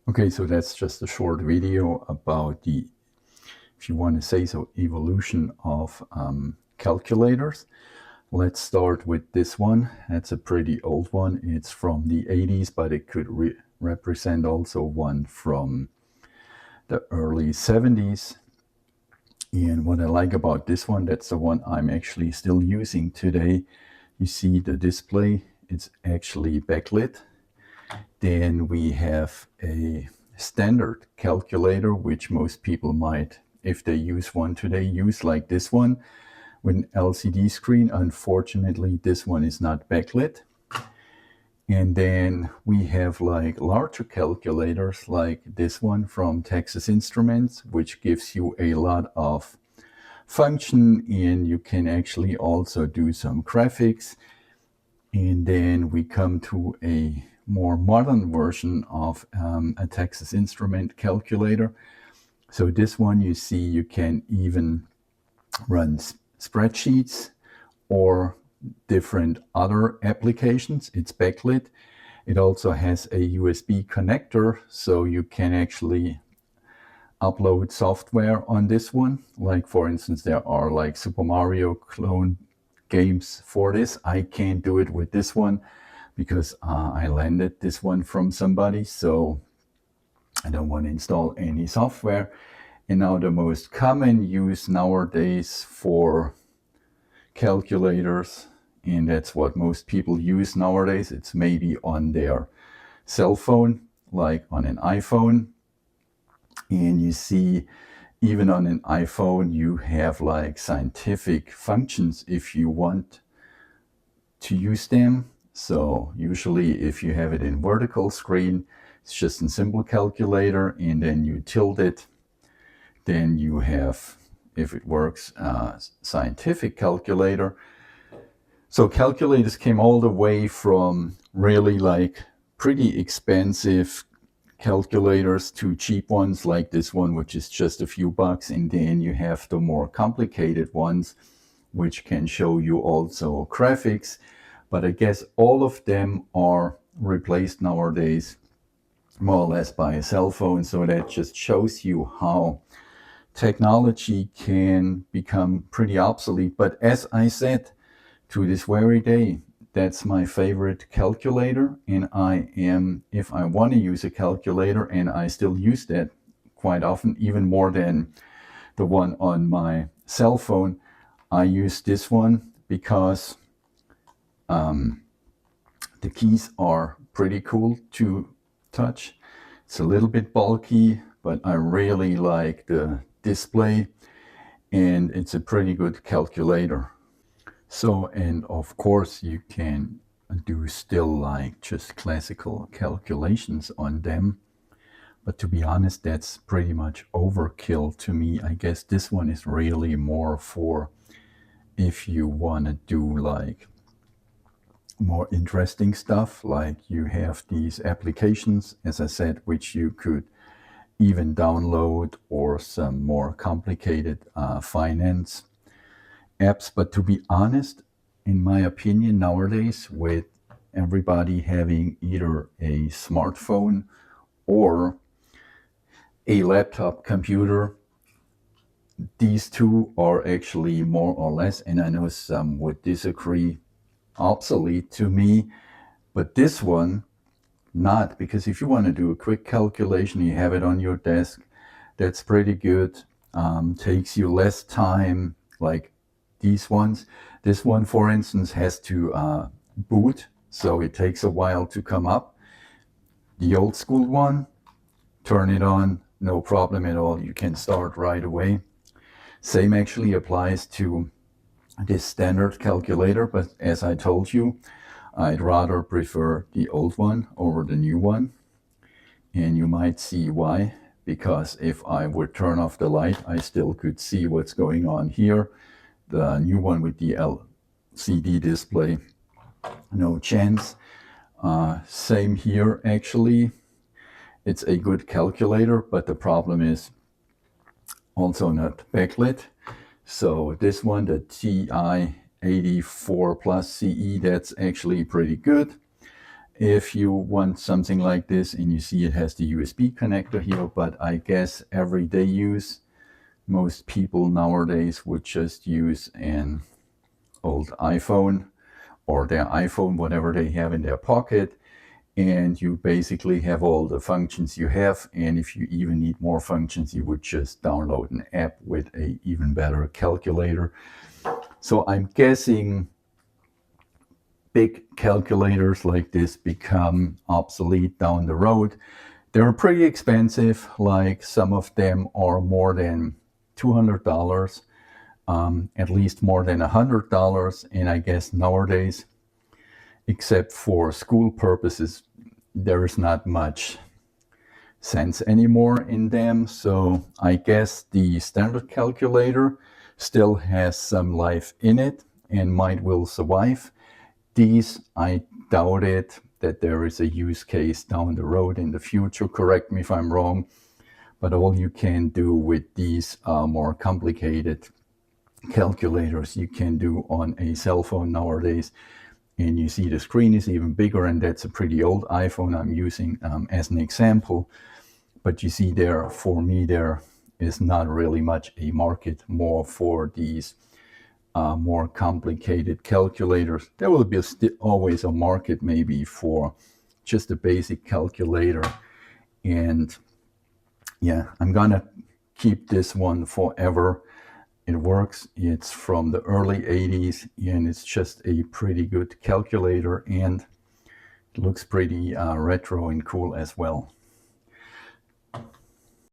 Okay, so that's just a short video about the, if you want to say so, evolution of calculators. Let's start with this one. That's a pretty old one. It's from the 80s, but it could represent also one from the early 70s. And what I like about this one, that's the one I'm actually still using today. You see the display, it's actually backlit. Then we have a standard calculator, which most people might, if they use one today, use like this one with an LCD screen. Unfortunately, this one is not backlit. And then we have like larger calculators like this one from Texas Instruments, which gives you a lot of function, and you can actually also do some graphics. And then we come to a more modern version of a Texas Instrument calculator. So this one, you see, you can even run spreadsheets or different other applications. It's backlit. It also has a USB connector, so you can actually upload software on this one. Like, for instance, there are like Super Mario clone games for this. I can't do it with this one because I landed this one from somebody, so I don't want to install any software. And now the most common use nowadays for calculators, and that's what most people use nowadays, it's maybe on their cell phone, like on an iPhone. And you see, even on an iPhone, you have like scientific functions if you want to use them. So usually if you have it in vertical screen, it's just a simple calculator, and then you tilt it. Then you have, if it works, scientific calculator. So calculators came all the way from really like pretty expensive calculators to cheap ones like this one, which is just a few bucks. And then you have the more complicated ones, which can show you also graphics. But I guess all of them are replaced nowadays more or less by a cell phone. So that just shows you how technology can become pretty obsolete. But as I said, to this very day, that's my favorite calculator. And I am, if I want to use a calculator, and I still use that quite often, even more than the one on my cell phone, I use this one because the keys are pretty cool to touch. It's a little bit bulky, but I really like the display, and it's a pretty good calculator. So, and of course you can do still like just classical calculations on them. But to be honest, that's pretty much overkill to me. I guess this one is really more for if you want to do like more interesting stuff, like you have these applications, as I said, which you could even download, or some more complicated finance apps. But to be honest, in my opinion, nowadays, with everybody having either a smartphone or a laptop computer, these two are actually more or less, and I know some would disagree, obsolete to me. But this one, not, because if you want to do a quick calculation, you have it on your desk, that's pretty good. Takes you less time, like these ones. This one, for instance, has to boot, so it takes a while to come up. The old school one, turn it on, no problem at all. You can start right away. Same actually applies to this standard calculator, but as I told you, I'd rather prefer the old one over the new one. And you might see why, because if I would turn off the light, I still could see what's going on here. The new one with the LCD display, no chance. Same here, actually. It's a good calculator, but the problem is also not backlit. So this one, the TI-84 plus CE, that's actually pretty good. if you want something like this, and you see it has the USB connector here, but I guess everyday use, most people nowadays would just use an old iPhone or their iPhone, whatever they have in their pocket, and you basically have all the functions you have. And if you even need more functions, you would just download an app with a even better calculator. So I'm guessing big calculators like this become obsolete down the road. They're pretty expensive, like some of them are more than $200, at least more than $100. And I guess nowadays, except for school purposes, there is not much sense anymore in them. So I guess the standard calculator still has some life in it and might will survive. These, I doubt it, that there is a use case down the road in the future. Correct me if I'm wrong, but all you can do with these more complicated calculators you can do on a cell phone nowadays. And you see the screen is even bigger, and that's a pretty old iPhone I'm using as an example. But you see there, for me, there is not really much a market more for these more complicated calculators. There will be always a market maybe for just a basic calculator. And yeah, I'm gonna keep this one forever. It works. It's from the early 80s, and it's just a pretty good calculator, and it looks pretty retro and cool as well.